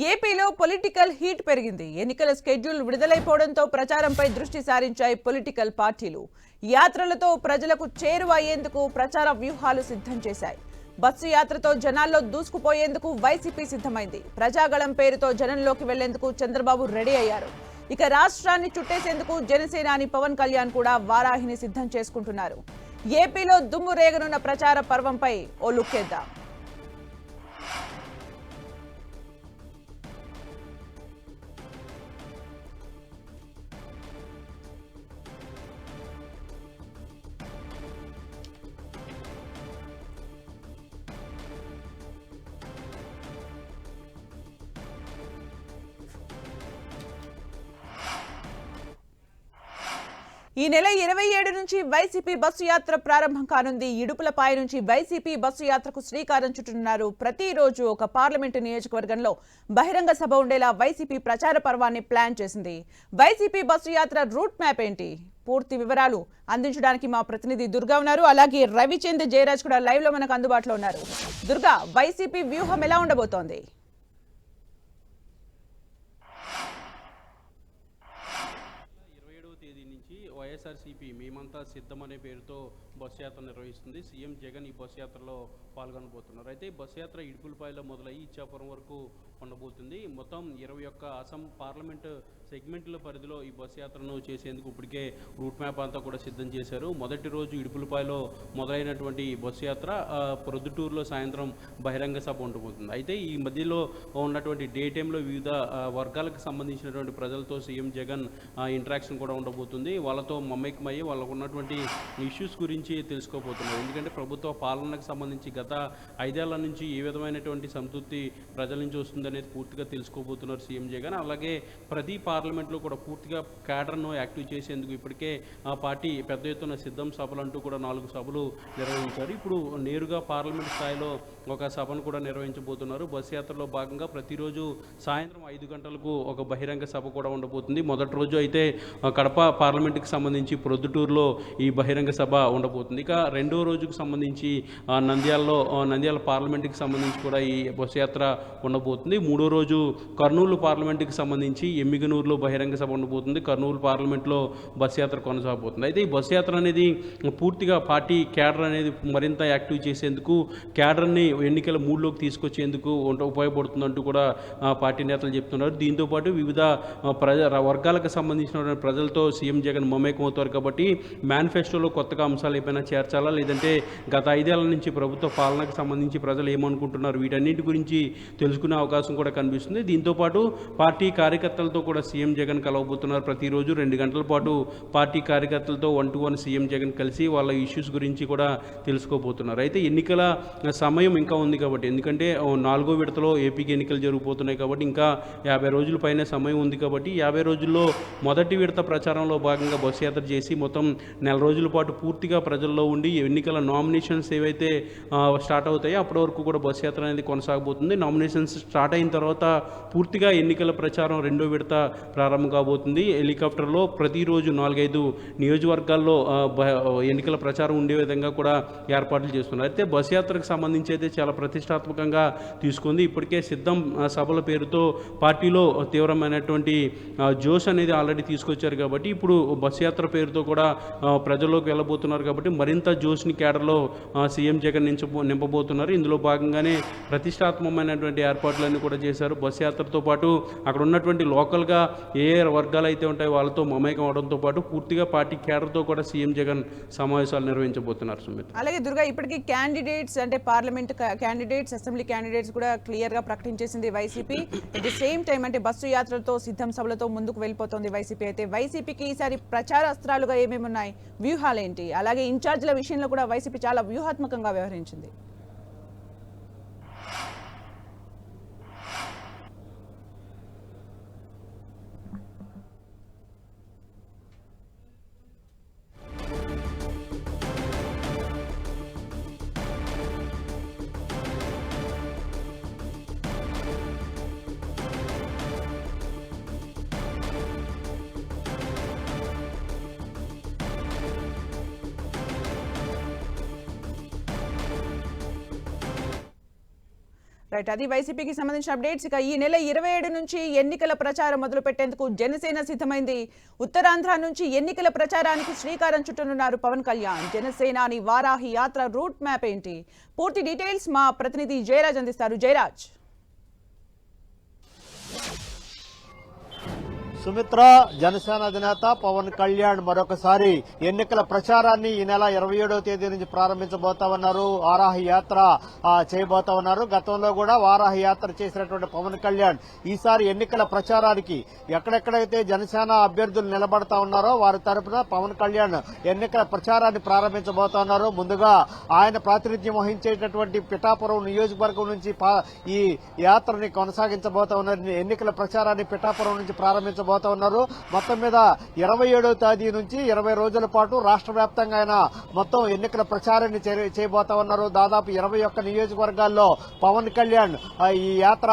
ఏపీలో political heat పెరిగింది. ఎన్నికల స్కెడ్యూల్ విడుదలైపోవడంతో ప్రచారంపై దృష్టి సారించాయి పొలిటికల్ పార్టీలు. యాత్రలతో ప్రజలకు చేరువయ్యేందుకు ప్రచార వ్యూహాలు సిద్ధం చేశాయి. బస్సు యాత్రతో జనాల్లో దూసుకుపోయేందుకు వైసీపీ సిద్ధమైంది. ప్రజాగళం పేరుతో జనంలోకి వెళ్లేందుకు చంద్రబాబు రెడీ అయ్యారు. ఇక రాష్ట్రాన్ని చుట్టేసేందుకు జనసేనాని పవన్ కళ్యాణ్ కూడా వారాహిని సిద్ధం చేసుకుంటున్నారు. ఏపీలో దుమ్ము రేగనున్న ప్రచార పర్వంపై ఓ లుక్కేద్దాం. ఈ నెల 27 నుంచి వైసీపీ బస్సు యాత్ర ప్రారంభం కానుంది. ఇడుపులపాయ నుంచి వైసీపీ బస్సు యాత్రకు శ్రీకారం చుట్టనున్నారు. ప్రతిరోజు ఒక పార్లమెంటు నియోజకవర్గంలో బహిరంగ సభ ఉండేలా వైసీపీ ప్రచార పర్వాన్ని ప్లాన్ చేసింది. వైసీపీ బస్సు యాత్ర రూట్ మ్యాప్ ఏంటి? పూర్తి వివరాలు అందించడానికి మా ప్రతినిధి దుర్గా ఉన్నారు. అలాగే రవిచంద్ర జయరాజ్ కూడా లైవ్ లో మనకు అందుబాటులో ఉన్నారు. దుర్గా, వైసీపీ వ్యూహం ఎలా ఉండబోతోంది? వైఎస్ఆర్సీపీ మేమంతా సిద్ధమనే పేరుతో బస్సు యాత్ర నిర్వహిస్తుంది. సీఎం జగన్ ఈ బస్సు యాత్రలో పాల్గొనబోతున్నారు. అయితే బస్సు యాత్ర ఇడుపులపాయలో మొదలయ్యి ఇచ్చాపురం వరకు ఉండబోతుంది. మొత్తం 21 అసం పార్లమెంటు సెగ్మెంట్ల పరిధిలో ఈ బస్సు యాత్రను చేసేందుకు ఇప్పటికే రూట్ మ్యాప్ అంతా కూడా సిద్ధం చేశారు. మొదటి రోజు ఇడుపులపాయలో మొదలైనటువంటి బస్సు యాత్ర ప్రొద్దుటూరులో సాయంత్రం బహిరంగ సభ ఉండబోతుంది. అయితే ఈ మధ్యలో ఉన్నటువంటి డే టైంలో వివిధ వర్గాలకు సంబంధించినటువంటి ప్రజలతో సీఎం జగన్ ఇంటరాక్షన్ కూడా ఉండబోతుంది. వాళ్ళతో మమేకమయ్యి వాళ్ళకు ఉన్నటువంటి ఇష్యూస్ గురించి తెలుసుకోబోతున్నారు. ఎందుకంటే ప్రభుత్వ పాలనకు సంబంధించి గత 5 ఏళ్ల నుంచి ఏ విధమైనటువంటి సంతృప్తి ప్రజల నుంచి వస్తుందనేది పూర్తిగా తెలుసుకోబోతున్నారు సీఎం జగన్. అలాగే ప్రతి పార్లమెంట్లో కూడా పూర్తిగా క్యాడర్ను యాక్టివ్ చేసేందుకు ఇప్పటికే ఆ పార్టీ పెద్ద ఎత్తున సిద్ధం సభలు అంటూ కూడా 4 సభలు నిర్వహించారు. ఇప్పుడు నేరుగా పార్లమెంట్ స్థాయిలో ఒక సభను కూడా నిర్వహించబోతున్నారు. బస్ యాత్రలో భాగంగా ప్రతిరోజు సాయంత్రం 5 గంటలకు ఒక బహిరంగ సభ కూడా ఉండబోతుంది. మొదటి రోజు అయితే కడప పార్లమెంట్కి సంబంధించి ప్రొద్దుటూరులో ఈ బహిరంగ సభ ఉండబోతుంది. ఇక రెండో రోజుకు సంబంధించి నంద్యాల పార్లమెంట్కి సంబంధించి కూడా ఈ బస్సు యాత్ర ఉండబోతుంది. మూడో రోజు కర్నూలు పార్లమెంట్కి సంబంధించి ఎమ్మిగనూరులో బహిరంగ సభ ఉండబోతుంది. కర్నూలు పార్లమెంట్లో బస్సు యాత్ర కొనసాగబోతుంది. అయితే ఈ బస్సు యాత్ర అనేది పూర్తిగా పార్టీ క్యాడర్ అనేది మరింత యాక్టివ్ చేసేందుకు, క్యాడర్ని ఎన్నికల మూడ్లోకి తీసుకొచ్చేందుకు ఉపయోగపడుతుందంటూ కూడా పార్టీ నేతలు చెప్తున్నారు. దీంతోపాటు వివిధ వర్గాలకు సంబంధించిన ప్రజలతో సీఎం జగన్ మమేకమవుతారు. కాబట్టి మేనిఫెస్టోలో కొత్తగా అంశాలు ఏమైనా చేర్చాలా, లేదంటే గత 5 ఏళ్ల నుంచి ప్రభుత్వ పాలనకు సంబంధించి ప్రజలు ఏమనుకుంటున్నారు, వీటన్నిటి గురించి తెలుసుకునే అవకాశం కూడా కనిపిస్తుంది. దీంతోపాటు పార్టీ కార్యకర్తలతో కూడా సీఎం జగన్ కలవబోతున్నారు. ప్రతిరోజు 2 గంటల పాటు పార్టీ కార్యకర్తలతో 1-to-1 సీఎం జగన్ కలిసి వాళ్ళ ఇష్యూస్ గురించి కూడా తెలుసుకోబోతున్నారు. అయితే ఎన్నికల సమయం ఇంకా ఉంది కాబట్టి, ఎందుకంటే 4వ విడతలో ఏపీకి ఎన్నికలు జరిగిపోతున్నాయి కాబట్టి ఇంకా 50 రోజుల పైన సమయం ఉంది కాబట్టి 50 రోజుల్లో మొదటి విడత ప్రచారంలో భాగంగా బస్సు యాత్ర చేసి మొత్తం 4 రోజుల పాటు పూర్తిగా ప్రజల్లో ఉండి ఎన్నికల నామినేషన్స్ ఏవైతే స్టార్ట్ అవుతాయో అప్పటి వరకు కూడా బస్సు యాత్ర అనేది కొనసాగబోతుంది. నామినేషన్స్ స్టార్ట్ అయిన తర్వాత పూర్తిగా ఎన్నికల ప్రచారం రెండో విడత ప్రారంభం కాబోతుంది. హెలికాప్టర్లో ప్రతిరోజు 4-5 నియోజకవర్గాల్లో ఎన్నికల ప్రచారం ఉండే విధంగా కూడా ఏర్పాట్లు చేస్తున్నారు. అయితే బస్సు యాత్రకు సంబంధించి అయితే చాలా ప్రతిష్టాత్మకంగా తీసుకుంది. ఇప్పటికే సిద్ధం సభల పేరుతో పార్టీలో తీవ్రమైనటువంటి జోష్ అనేది ఆల్రెడీ తీసుకొచ్చారు కాబట్టి ఇప్పుడు బస్సు యాత్ర పేరుతో కూడా ప్రజల్లోకి వెళ్ళబోతున్నారు. కాబట్టి మరింత జోష్ని క్యాడర్లో సీఎం జగన్ నింపబోతున్నారు. ఇందులో భాగంగానే ప్రతిష్టాత్మకమైనటువంటి ఏర్పాట్లన్నీ కూడా చేశారు. బస్సు యాత్రతో పాటు అక్కడ ఉన్నటువంటి లోకల్గా ఏ వర్గాలు అయితే ఉంటాయో వాళ్ళతో మమేకం అవడంతో పాటు పూర్తిగా పార్టీ క్యాడర్తో కూడా సీఎం జగన్ సమావేశాలు నిర్వహించబోతున్నారు. సుమిత్, అలాగే దుర్గా, ఇప్పటికీ క్యాండిడేట్స్ అంటే పార్లమెంట్ క్యాండిడేట్స్, అసెంబ్లీ క్యాండిడేట్స్ కూడా క్లియర్గా ప్రకటించేసింది YCP. At the same time అంటే బస్సు యాత్రలతో సిద్ధం సభలతో ముందుకు వెళ్ళిపోతుంది వైసీపీ. అయితే వైసీపీకి ఈసారి ప్రచార అస్త్రాలుగా ఏమేమి ఉన్నాయి, వ్యూహాలేంటి? అలాగే ఇన్ఛార్జ్ల విషయంలో కూడా వైసీపీ చాలా వ్యూహాత్మకంగా వ్యవహరించింది. రైట్, అది వైసీపీకి సంబంధించిన అప్డేట్స్. ఇక ఈ నెల 27 నుంచి ఎన్నికల ప్రచారం మొదలు పెట్టేందుకు జనసేన సిద్ధమైంది. ఉత్తరాంధ్ర నుంచి ఎన్నికల ప్రచారానికి శ్రీకారం చుట్టనున్నారు పవన్ కళ్యాణ్. జనసేనాని వారాహి యాత్ర రూట్ మ్యాప్ ఏంటి, పూర్తి డీటెయిల్స్ మా ప్రతినిధి జయరాజ్ అందిస్తారు. జయరాజ్. సుమిత్ర, జనసేన అధినేత పవన్ కళ్యాణ్ మరొకసారి ఎన్నికల ప్రచారాన్ని ఈ నెల 27వ తేదీ నుంచి ప్రారంభించబోతా ఉన్నారు. వారాహి యాత్ర చేయబోతా ఉన్నారు. గతంలో కూడా వారాహి యాత్ర చేసినటువంటి పవన్ కళ్యాణ్ ఈసారి ఎన్నికల ప్రచారానికి ఎక్కడెక్కడైతే జనసేన అభ్యర్థులు నిలబడతా ఉన్నారో వారి తరపున పవన్ కళ్యాణ్ ఎన్నికల ప్రచారాన్ని ప్రారంభించబోతా ఉన్నారు. ముందుగా ఆయన ప్రాతినిధ్యం వహించేటటువంటి పిఠాపురం నియోజకవర్గం నుంచి ఈ యాత్రని కొనసాగించబోతా ఉన్నారు. ఎన్నికల ప్రచారాన్ని పిఠాపురం నుంచి ప్రారంభించబోతా ఉన్నారు. మొత్తం మీద 27వ తేదీ నుంచి 20 రోజుల పాటు రాష్ట్ర వ్యాప్తంగా ఆయన మొత్తం ఎన్నికల ప్రచారాన్ని చేయబోతా ఉన్నారు. దాదాపు 21 నియోజకవర్గాల్లో పవన్ కళ్యాణ్ ఈ యాత్ర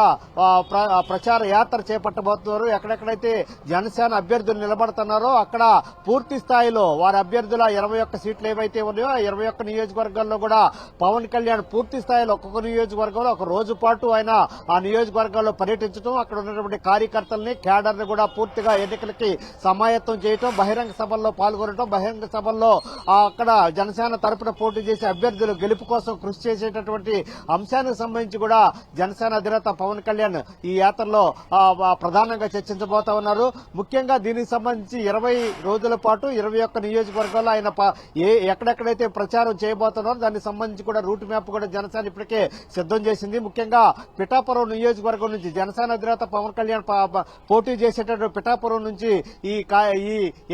ప్రచార యాత్ర చేపట్టబోతున్నారు. ఎక్కడెక్కడైతే జనసేన అభ్యర్థులు నిలబడుతున్నారో అక్కడ పూర్తి స్థాయిలో వారి అభ్యర్థుల 21 సీట్లు ఏవైతే ఉన్నాయో ఆ 21 నియోజకవర్గాల్లో కూడా పవన్ కళ్యాణ్ పూర్తి స్థాయిలో ఒక్కొక్క నియోజకవర్గంలో ఒక రోజు పాటు ఆయన ఆ నియోజకవర్గాల్లో పర్యటించడం, అక్కడ ఉన్నటువంటి కార్యకర్తల్ని క్యాడర్ని కూడా పూర్తిగా ఎన్నికలకి సమాయత్తం చేయటం, బహిరంగ సభల్లో పాల్గొనడం, బహిరంగ సభల్లో అక్కడ జనసేన తరపున పోటీ చేసే అభ్యర్థులు గెలుపు కోసం కృషి చేసేటటువంటి అంశానికి సంబంధించి కూడా జనసేన అధినేత పవన్ కళ్యాణ్ ఈ యాత్రలో ప్రధానంగా చర్చించబోతా ఉన్నారు. ముఖ్యంగా దీనికి సంబంధించి 20 రోజుల పాటు 21 నియోజకవర్గాల్లో ఆయన ఎక్కడెక్కడైతే ప్రచారం చేయబోతున్నారో దానికి సంబంధించి కూడా రూట్ మ్యాప్ కూడా జనసేన ఇప్పటికే సిద్ధం చేసింది. ముఖ్యంగా పిఠాపురం నియోజకవర్గం నుంచి జనసేన అధినేత పవన్ కళ్యాణ్ పోటీ చేసేటటువంటి పిఠాపురం నుంచి ఈ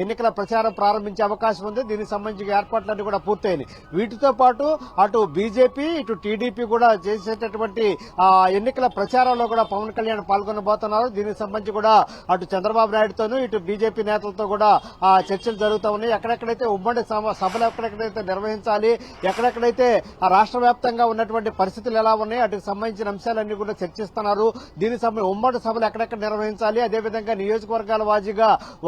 ఎన్నికల ప్రచారం ప్రారంభించే అవకాశం ఉంది. దీనికి సంబంధించిన ఏర్పాట్లన్నీ కూడా పూర్తయినాయి. వీటితో పాటు అటు బీజేపీ ఇటు టీడీపీ కూడా చేసేటటువంటి ఎన్నికల ప్రచారంలో కూడా పవన్ కళ్యాణ్ పాల్గొనబోతున్నారు. దీనికి సంబంధించి కూడా అటు చంద్రబాబు నాయుడుతోనూ ఇటు బీజేపీ నేతలతో కూడా చర్చలు జరుగుతూ ఉన్నాయి. ఎక్కడెక్కడైతే ఉమ్మడి సభలు ఎక్కడెక్కడైతే నిర్వహించాలి, ఎక్కడెక్కడైతే రాష్ట్ర వ్యాప్తంగా ఉన్నటువంటి పరిస్థితులు ఎలా ఉన్నాయి వాటికి సంబంధించిన అంశాలన్నీ కూడా చర్చిస్తున్నారు. దీనికి సంబంధించి ఉమ్మడి సభలు ఎక్కడెక్కడ నిర్వహించాలి, అదేవిధంగా నియోజకవర్గాల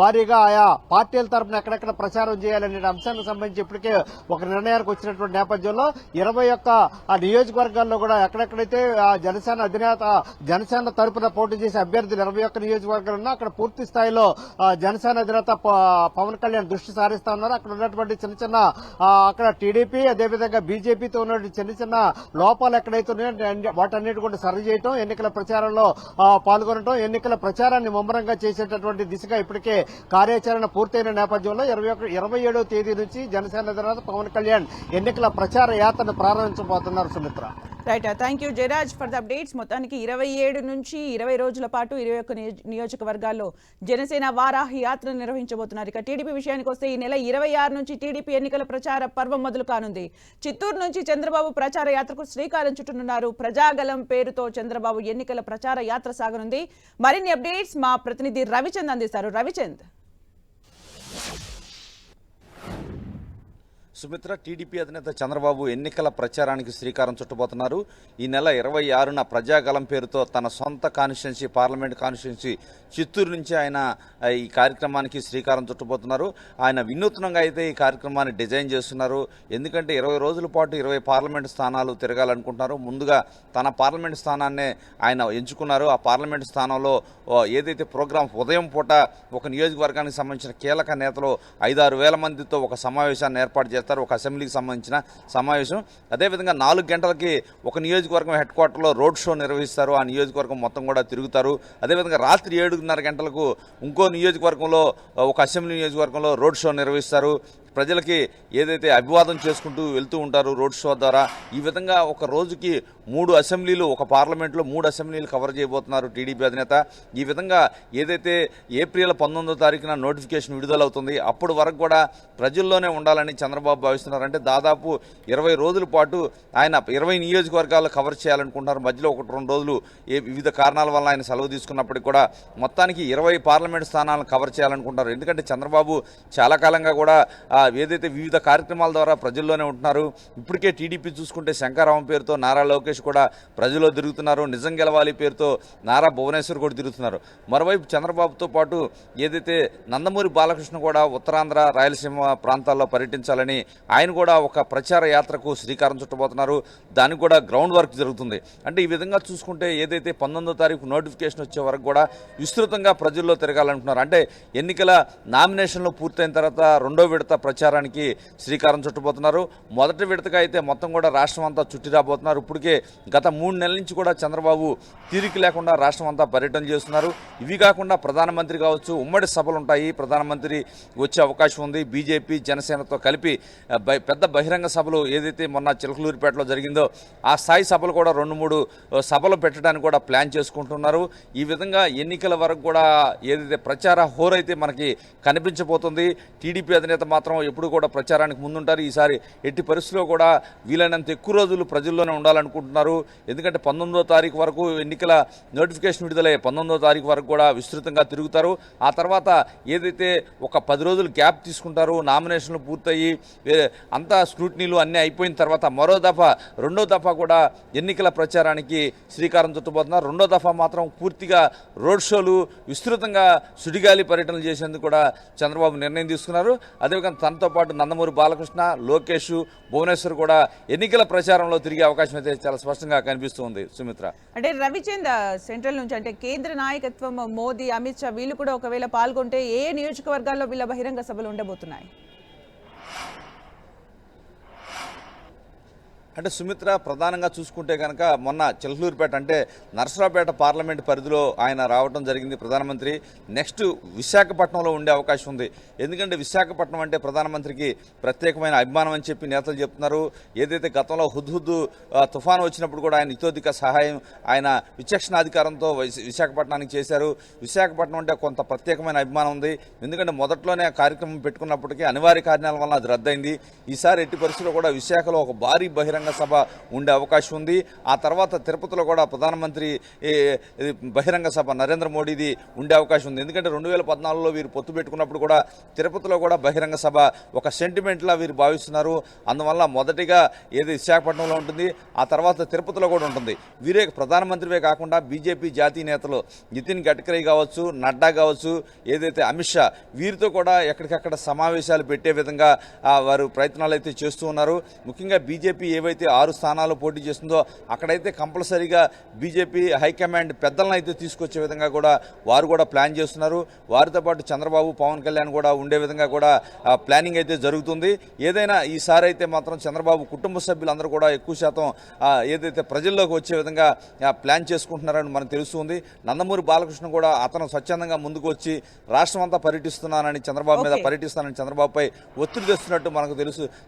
వారీగా ఆయా పార్టీల తరపున ఎక్కడెక్కడ ప్రచారం చేయాలనే అంశానికి సంబంధించి ఇప్పటికే ఒక నిర్ణయానికి వచ్చినటువంటి నేపథ్యంలో 21 నియోజకవర్గాల్లో కూడా ఎక్కడెక్కడైతే జనసేన అధినేత జనసేన తరపున పోటీ చేసే అభ్యర్థులు 21 నియోజకవర్గాలు ఉన్నా అక్కడ పూర్తి స్థాయిలో జనసేన అధినేత పవన్ కళ్యాణ్ దృష్టి సారిస్తా ఉన్నారు. అక్కడ ఉన్నటువంటి చిన్న అక్కడ టీడీపీ అదేవిధంగా బీజేపీతో ఉన్నటువంటి చిన్న లోపాలు ఎక్కడైతే ఉన్నాయో వాటన్నిటి కూడా సరి చేయటం, ఎన్నికల ప్రచారంలో పాల్గొనడం, ఎన్నికల ప్రచారాన్ని ముమ్మరంగా చేసేటటువంటి దిశగా ఇప్పటికే కార్యాచరణ పూర్తయిన నేపథ్యంలో 27వ తేదీ నుంచి జనసేన అధినేత పవన్ కళ్యాణ్ ఎన్నికల ప్రచార యాత్రను ప్రారంభించబోతున్నారు. Sumitra, right, thank you Jayaraj for the updates. మొత్తానికి 27 నుంచి 20 రోజుల పాటు 21 నియోజకవర్గాల్లో జనసేన వారాహి యాత్ర నిర్వహించబోతున్నారు. ఇక టీడీపీ విషయానికి వస్తే ఈ నెల 26 నుంచి టీడీపీ ఎన్నికల ప్రచార పర్వం మొదలు కానుంది. చిత్తూరు నుంచి చంద్రబాబు ప్రచార యాత్రకు శ్రీకారం చుట్టనున్నారు. ప్రజాగలం పేరుతో చంద్రబాబు ఎన్నికల ప్రచార యాత్ర సాగనుంది. మరిన్ని అప్డేట్స్ మా ప్రతినిధి రవిచంద్ అందిస్తారు. రవిచంద్. సుమిత్ర, టీడీపీ అధినేత చంద్రబాబు ఎన్నికల ప్రచారానికి శ్రీకారం చుట్టబోతున్నారు. ఈ నెల 26న ప్రజాగలం పేరుతో తన సొంత కాన్స్టిట్యున్సీ పార్లమెంట్ కాన్స్టిట్యున్సీ చిత్తూరు నుంచి ఆయన ఈ కార్యక్రమానికి శ్రీకారం చుట్టబోతున్నారు. ఆయన వినూత్నంగా అయితే ఈ కార్యక్రమాన్ని డిజైన్ చేస్తున్నారు. ఎందుకంటే 20 రోజుల పాటు 20 పార్లమెంట్ స్థానాలు తిరగాలనుకుంటున్నారు. ముందుగా తన పార్లమెంట్ స్థానాన్నే ఆయన ఎంచుకున్నారు. ఆ పార్లమెంట్ స్థానంలో ఏదైతే ప్రోగ్రాం ఉదయం పూట ఒక నియోజకవర్గానికి సంబంధించిన కీలక నేతలు 5-6 వేల మందితో ఒక సమావేశాన్ని ఏర్పాటు చేస్తారు. ఒక అసెంబ్లీకి సంబంధించిన సమావేశం. అదేవిధంగా 4 గంటలకి ఒక నియోజకవర్గం హెడ్ క్వార్టర్లో రోడ్ షో నిర్వహిస్తారు. ఆ నియోజకవర్గం మొత్తం కూడా తిరుగుతారు. అదేవిధంగా రాత్రి 7:30 గంటలకు ఇంకో నియోజకవర్గంలో ఒక అసెంబ్లీ నియోజకవర్గంలో రోడ్ షో నిర్వహిస్తారు. ప్రజలకి ఏదైతే అభివాదం చేసుకుంటూ వెళ్తూ ఉంటారు రోడ్ షో ద్వారా. ఈ విధంగా ఒక రోజుకి 3 అసెంబ్లీలు, ఒక పార్లమెంట్లో 3 అసెంబ్లీలు కవర్ చేయబోతున్నారు టీడీపీ అధినేత. ఈ విధంగా ఏదైతే ఏప్రిల్ 19వ తారీఖున నోటిఫికేషన్ విడుదలవుతుంది అప్పటి వరకు కూడా ప్రజల్లోనే ఉండాలని చంద్రబాబు భావిస్తున్నారంటే దాదాపు 20 రోజుల పాటు ఆయన 20 నియోజకవర్గాలు కవర్ చేయాలనుకుంటున్నారు. మధ్యలో 1-2 రోజులు వివిధ కారణాల వల్ల ఆయన సెలవు తీసుకున్నప్పటికీ కూడా మొత్తానికి 20 పార్లమెంట్ స్థానాలను కవర్ చేయాలనుకుంటారు. ఎందుకంటే చంద్రబాబు చాలా కాలంగా కూడా ఏదైతే వివిధ కార్యక్రమాల ద్వారా ప్రజల్లోనే ఉంటున్నారు. ఇప్పటికే టీడీపీ చూసుకుంటే శంకరరామన్ పేరుతో నారా లోకేష్ కూడా ప్రజల్లో తిరుగుతున్నారు. నిజం గెలవాలి పేరుతో నారా భువనేశ్వర్ కూడా తిరుగుతున్నారు. మరోవైపు చంద్రబాబుతో పాటు ఏదైతే నందమూరి బాలకృష్ణ కూడా ఉత్తరాంధ్ర రాయలసీమ ప్రాంతాల్లో పర్యటించాలని ఆయన కూడా ఒక ప్రచార యాత్రకు శ్రీకారం చుట్టబోతున్నారు. దానికి కూడా గ్రౌండ్ వర్క్ జరుగుతుంది. అంటే ఈ విధంగా చూసుకుంటే ఏదైతే 19వ తారీఖు నోటిఫికేషన్ వచ్చే వరకు కూడా విస్తృతంగా ప్రజల్లో తిరగాలంటున్నారు. అంటే ఎన్నికల నామినేషన్లు పూర్తయిన తర్వాత రెండో విడత ప్రచారానికి శ్రీకారం చుట్టబోతున్నారు. మొదటి విడతగా అయితే మొత్తం కూడా రాష్ట్రం అంతా చుట్టి రాబోతున్నారు. ఇప్పటికే గత 3 నెలల నుంచి కూడా చంద్రబాబు తీరిక లేకుండా రాష్ట్రం అంతా పర్యటన చేస్తున్నారు. ఇవి కాకుండా ప్రధానమంత్రి కావచ్చు, ఉమ్మడి సభలు ఉంటాయి. ప్రధానమంత్రి వచ్చే అవకాశం ఉంది. బీజేపీ జనసేనతో కలిపి పెద్ద బహిరంగ సభలు ఏదైతే మొన్న చిలకలూరిపేటలో జరిగిందో ఆ స్థాయి సభలు కూడా 2-3 సభలు పెట్టడానికి కూడా ప్లాన్ చేసుకుంటున్నారు. ఈ విధంగా ఎన్నికల వరకు కూడా ఏదైతే ప్రచార హోరైతే మనకి కనిపించబోతుంది. టీడీపీ అధినేత మాత్రం ఎప్పుడు కూడా ప్రచారానికి ముందుంటారు. ఈసారి ఎట్టి పరిస్థితుల్లో కూడా వీలైనంత ఎక్కువ రోజులు ప్రజల్లోనే ఉండాలనుకుంటున్నారు. ఎందుకంటే 19వ తారీఖు వరకు ఎన్నికల నోటిఫికేషన్ విడుదలయ్యే 19వ తారీఖు వరకు కూడా విస్తృతంగా తిరుగుతారు. ఆ తర్వాత ఏదైతే ఒక 10 రోజులు గ్యాప్ తీసుకుంటారు, నామినేషన్లు పూర్తయి అంతా స్క్రూటినీలు అన్నీ అయిపోయిన తర్వాత మరో దఫా రెండో దఫా కూడా ఎన్నికల ప్రచారానికి శ్రీకారం చుట్టబోతున్నారు. రెండో దఫా మాత్రం పూర్తిగా రోడ్ షోలు విస్తృతంగా సుడిగాలి పర్యటనలు చేసేందుకు కూడా చంద్రబాబు నిర్ణయం తీసుకున్నారు. అదేవిధంగా తనతో పాటు నందమూరి బాలకృష్ణ, లోకేష్, భువనేశ్వర్ కూడా ఎన్నికల ప్రచారంలో తిరిగే అవకాశం అయితే చాలా స్పష్టంగా కనిపిస్తుంది. సుమిత్ర, అంటే రవిచంద్ సెంట్రల్ నుంచి అంటే కేంద్ర నాయకత్వం మోదీ, అమిత్ షా వీళ్ళు కూడా ఒకవేళ పాల్గొంటే ఏ నియోజకవర్గాల్లో వీళ్ళ బహిరంగ సభలు ఉండబోతున్నాయి? అంటే సుమిత్ర, ప్రధానంగా చూసుకుంటే కనుక మొన్న చిలకలూరిపేట అంటే నరసరావుపేట పార్లమెంట్ పరిధిలో ఆయన రావడం జరిగింది ప్రధానమంత్రి. నెక్స్ట్ విశాఖపట్నంలో ఉండే అవకాశం ఉంది. ఎందుకంటే విశాఖపట్నం అంటే ప్రధానమంత్రికి ప్రత్యేకమైన అభిమానం అని చెప్పి నేతలు చెప్తున్నారు. ఏదైతే గతంలో హుద్హుద్ తుఫాను వచ్చినప్పుడు కూడా ఆయన ఇతోధిక సహాయం ఆయన విచక్షణాధికారంతో విశాఖపట్నానికి చేశారు. విశాఖపట్నం అంటే కొంత ప్రత్యేకమైన అభిమానం ఉంది. ఎందుకంటే మొదట్లోనే ఆ కార్యక్రమం పెట్టుకున్నప్పటికీ అనివార్య కారణాల వల్ల అది రద్దయింది. ఈసారి ఎట్టి పరిస్థితుల్లో కూడా విశాఖలో ఒక భారీ బహిరంగ సభ ఉండే అవకాశం ఉంది. ఆ తర్వాత తిరుపతిలో కూడా ప్రధానమంత్రి బహిరంగ సభ నరేంద్ర మోడీది ఉండే అవకాశం ఉంది. ఎందుకంటే 2014లో వీరు పొత్తు పెట్టుకున్నప్పుడు కూడా తిరుపతిలో కూడా బహిరంగ సభ ఒక సెంటిమెంట్లా వీరు భావిస్తున్నారు. అందువల్ల మొదటిగా ఏది విశాఖపట్నంలో ఉంటుంది, ఆ తర్వాత తిరుపతిలో కూడా ఉంటుంది. వీరే ప్రధానమంత్రివే కాకుండా బీజేపీ జాతీయ నేతలు నితిన్ గడ్కరీ కావచ్చు, నడ్డా కావచ్చు, ఏదైతే అమిత్ షా వీరితో కూడా ఎక్కడికక్కడ సమావేశాలు పెట్టే విధంగా వారు ప్రయత్నాలు అయితే చేస్తూ ఉన్నారు. ముఖ్యంగా బీజేపీ ఏవైతే 6 స్థానాలు పోటీ చేస్తుందో అక్కడైతే కంపల్సరీగా బీజేపీ హైకమాండ్ పెద్దలను అయితే తీసుకొచ్చే విధంగా కూడా వారు కూడా ప్లాన్ చేస్తున్నారు. వారితో పాటు చంద్రబాబు, పవన్ కళ్యాణ్ కూడా ఉండే విధంగా కూడా ప్లానింగ్ అయితే జరుగుతుంది. ఏదైనా ఈసారి అయితే మాత్రం చంద్రబాబు కుటుంబ సభ్యులందరూ కూడా ఎక్కువ శాతం ఏదైతే ప్రజల్లోకి వచ్చే విధంగా ప్లాన్ చేసుకుంటున్నారని మనకు తెలుస్తుంది. నందమూరి బాలకృష్ణ కూడా అతను స్వచ్ఛందంగా ముందుకు వచ్చి రాష్ట్రం అంతా పర్యటిస్తున్నానని చంద్రబాబు మీద పర్యటిస్తానని చంద్రబాబుపై ఒత్తిడి తెస్తున్నట్టు మనకు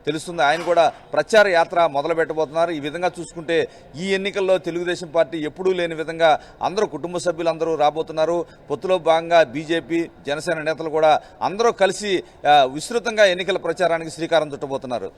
తెలుస్తుంది. ఆయన కూడా ప్రచార యాత్ర మొదలు పెట్టబోతున్నారు. ఈ విధంగా చూసుకుంటే ఈ ఎన్నికల్లో తెలుగుదేశం పార్టీ ఎప్పుడూ లేని విధంగా అందరూ కుటుంబ సభ్యులందరూ రాబోతున్నారు. పొత్తులో భాగంగా బీజేపీ, జనసేన నేతలు కూడా అందరూ కలిసి విస్తృతంగా ఎన్నికల ప్రచారానికి శ్రీకారం చుట్టబోతున్నారు.